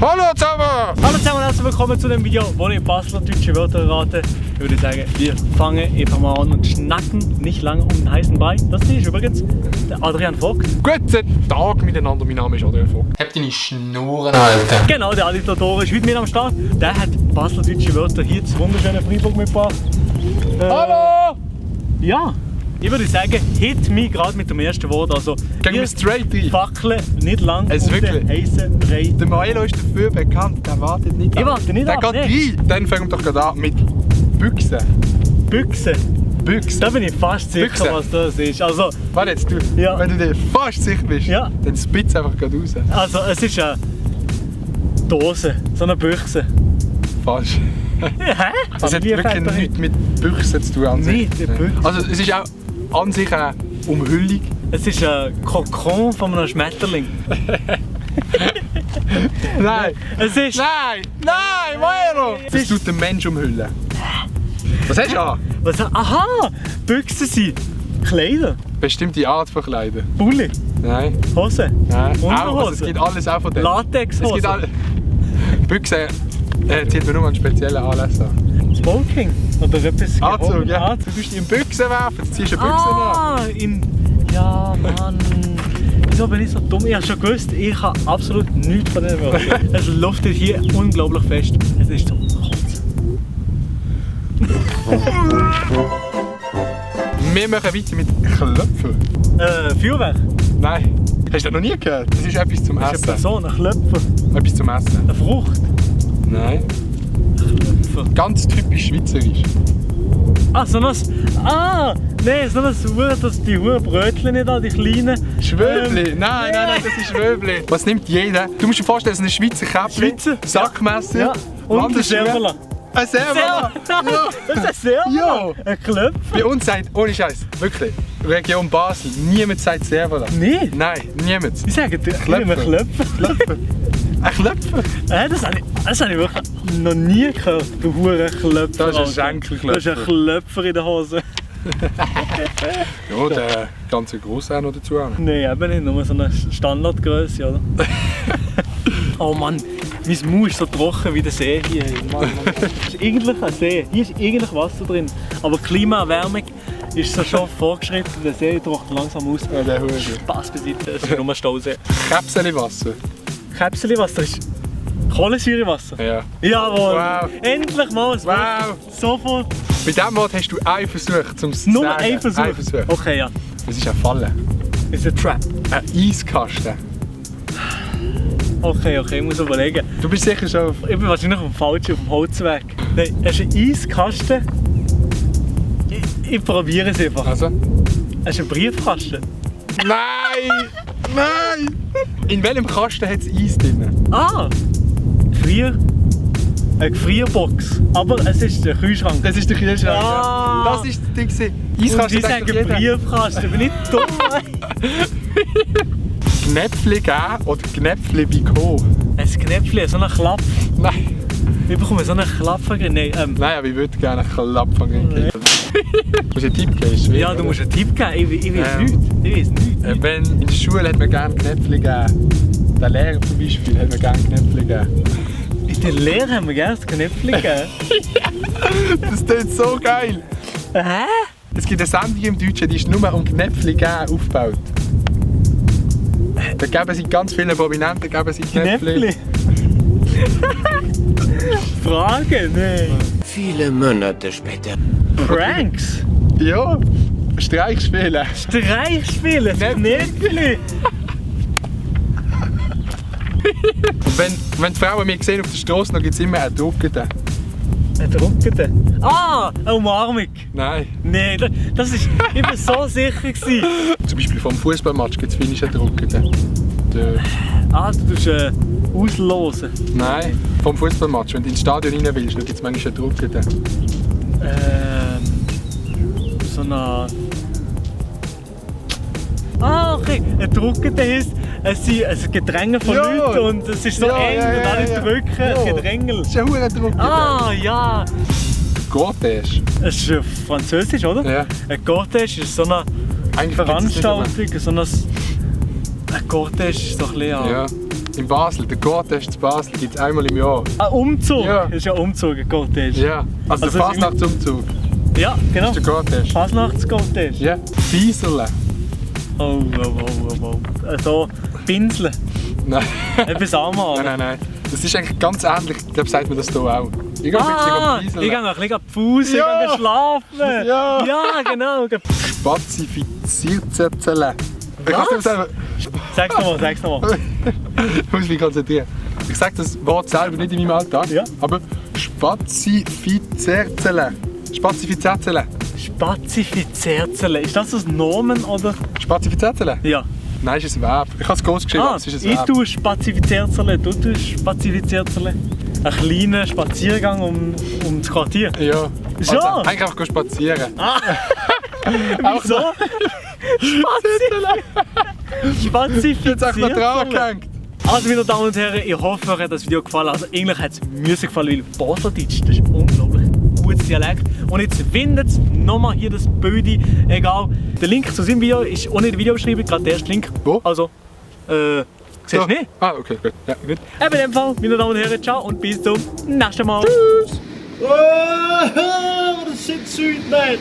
Hallo zusammen! Hallo zusammen und herzlich willkommen zu dem Video, wo ich Basler deutsche Wörter rate. Ich würde sagen, wir fangen einfach mal an und schnacken nicht lange um den heißen Brei. Das hier ist übrigens der Adrian Vogt. Guten Tag miteinander, mein Name ist Adrian Vogt. Hab deine Schnurren, Alter. Genau, der Alitator ist heute mit am Start. Der hat Basler deutsche Wörter hier zu wunderschönen Freiburg mitgebracht. Hallo! Ja, ich würde sagen, hit mich gerade mit dem ersten Wort. Also, Gehen wir straight rein. Fackeln nicht lang Es um den wirklich? heißen Brei. Der Milo ist dafür bekannt, der wartet nicht ab. Ich warte nicht der ab, geht rein. Dann fangen wir doch gerade an mit Büchsen. Büchse. Büchsen. Da bin ich fast sicher, Büchse. was das ist. Also, Warte jetzt, du, Ja. wenn du dir fast sicher bist, Ja. dann spitz einfach gerade raus. also es ist eine Dose, so eine Büchse. Fast. Hä? Das hat wirklich nichts mit Büchsen zu tun an sich. Nicht, mit Büchsen. Also es ist auch an sich eine Umhüllung. Es ist ein Kokon von einem Schmetterling. Nein! Es ist... Nein! Nein, Milo! Es Das ist- tut den Mensch umhüllen. Was hast du an? Was, aha! Büchsen sind Kleider, Bestimmte Art von Kleidern. Bulli, Nein. Hose, Nein. Auch, also Unterhose, es gibt alles auch von dem. Es Latexhose, gibt alle. Büchsen zieht man nur an speziellen Anlässen an. Smoking oder etwas Anzug, gehoben. ja. Anzug. Du musst in Büchsen werfen, jetzt ziehst du eine Büchse an. in... Ja, Mann. Wieso bin ich so dumm? Ich habe schon gewusst, ich habe absolut nichts von diesen Wörtern. Es luftet hier unglaublich fest. Es ist so kotzen. Wir machen weiter mit Klöpfen. Feuerwerk. Nein. Hast du das noch nie gehört? Das ist etwas zum Das ist eine Essen. Person, ein Klöpfer, Etwas zum Essen. eine Frucht. Nein. Klöpfer. Ganz typisch schweizerisch. Ah, so ein... Ah! Nein, so ein Uhr, dass die Uhr Brötchen nicht an, die kleinen... Schwöbli! Nein, das ist Schwöbli. Was nimmt jeder? Du musst dir vorstellen, das ist ein Schweizer Käppli, Schweizer? Sackmesser, Ja, und ein Wanderschuhe. Servola. Ein Servola! Ja. Das ist ein Servola! Ja. Ein Klöpfer? Bei uns sagt, ohne Scheiß, wirklich, Region Basel, niemand sagt Servola. Nein! Nein, niemand. Ich sage dir, ich nehme einen Klöpfer. Klöpfer. Ein Klöpfer? Das habe ich wirklich noch nie gehört, du Hurenklöpfer. Das ist ein Schenkelklöpfer. Das ist ein Klöpfer in der Hose. Ja, der ganze Grosse auch noch dazu. Nein, eben nicht, nur so eine Standardgröße, oder? Oh Mann, mein Mund ist so trocken wie der See hier. Mann. Das ist eigentlich ein See, hier ist eigentlich Wasser drin. Aber die Klimaerwärmung ist so schon vorgeschritten, der See trocknet langsam aus. Ja, der Hure. Spaß beiseite, es ist nur ein Stausee. Käpseliwasser. Käpseliwasser ist Kohlensäurewasser. Ja. Jawohl! Wow. Endlich mal ein Wort. Wow. Sofort. Bei diesem Wort hast du einen Versuch, zum Nur sagen. ein Versuch. Ein Versuch. Okay, ja. Das ist eine Falle. Das ist ein Trap. Ein Eiskasten. Okay, ich muss überlegen. Du bist sicher schon auf... Ich bin wahrscheinlich auf dem falschen, auf dem Holzweg. Nein, es ist ein Eiskasten. Ich probiere es einfach. Also? Es ist ein Briefkasten. Nein! Nein! In welchem Kasten hat es Eis drin? Ah! Eine Gefrierbox. Aber es ist der Kühlschrank. Das ist der Kühlschrank. Ah. Ja. Das ist das Ding. Und Eiskasten ich sage sagt doch jeder. Briefkasten. Bin ich dumm? Gnäpfli geben oder Gnäpfli bekommen? Ein Knäpfchen, so eine Klappe. Nein. Ich bekomme so eine Klappe. Nein, Nein, aber ich würde gerne einen Klapp von geben. Du musst einen Tipp geben, ist schwierig, ja, du musst einen Tipp geben. Ich weiß Ja. nichts. Ich weiß nichts. Wenn in der Schule hat man gerne Knäpfli gegeben. Der Lehrer zum Beispiel hat man gerne Knäpfli gegeben. In der Lehre haben wir gerne das Knäpfchen gegeben. Das klingt so geil. Hä? Es gibt eine Sendung im Deutschen, die ist nur um Knäpfli geben aufgebaut. Da geben sie ganz viele Prominenten geben sie Knäpfli. Knäpfchen? Frage? Nein. Viele Monate später. Pranks? Ja, Streich spielen. Streichspielen? Knäpfchen? Und wenn die Frauen mich sehen auf der Straße, dann gibt es immer einen Druckenden. Ein Druckende? Ah! Eine Umarmung? Nein. Nein, das ist... Ich war so sicher gewesen. Zum Beispiel vom Fußballmatch gibt es finnische Druckenden. Ah, du tust auslosen. Nein, vom Fußballmatch. Wenn du ins Stadion rein willst, dann gibt es manchmal einen Druckenden. So eine... Ah, okay. Ein Druckende heisst, es sind Gedränge von Ja. Leuten und es ist so Ja, eng ja, und alle ja. drücken. Ja. Gedrängel. Das ist ein hoher Druckenden. Ah, ja. Cortège. Es ist französisch, oder? Ja. Ein Cortège ist so eine Eigentlich gibt's es nicht Veranstaltung, so ein Cortège ist doch ein bisschen... Ja. in Basel, der Gortest zu Basel gibt es einmal im Jahr. Ein Umzug? Ja. Das ist ja Umzug, ein Gortest. Ja, also der Also Fasnachtsumzug. Ja, genau. Das ist der Gortest. Fasnachtsgortest. Ja, Fieserle. Oh. Also, Pinseln. Nein. Etwas anmalen. Nein. Das ist eigentlich ganz ähnlich, ich glaube, sagt man das hier auch. Ich gehe ein bisschen Ich fieseln. gehe ein bisschen Pause, Ja. ich gehe schlafen. Ja. Genau. Spazifiziert. Ich kann es selber. Sag's nochmal. Ich muss mich konzentrieren. Ich sage das Wort selber nicht in meinem Alltag, Ja. aber Spazifiziert. Spazifizierzeln. Ist das ein Nomen oder? Spazifiziert? Ja. Nein, ist ein Verb. Ich habe es groß geschrieben, aber es ist ein ich Verb. tue Spazifizierzeln, du tust Spazifizierzeln. Ein kleiner Spaziergang um das Quartier. Ja. Schon? Also, eigentlich einfach spazieren. Wieso? Jetzt einfach noch dran Spazifizierzeln. gehängt. Also meine Damen und Herren, ich hoffe, euch hat das Video gefallen. Also eigentlich hat es mir gefallen, weil Baseldeutsch, das ist unglaublich gutes Dialekt. Und jetzt findet ihr nochmal hier das Bild, egal. Der Link zu seinem Video ist ohne in der Videobeschreibung, gerade der erste Link. Wo? Also, siehst du nicht? Ah, okay, gut. Ja. Gut. In dem Fall, meine Damen und Herren, ciao und bis zum nächsten Mal. Tschüss! Oh, das ist süß, Mann!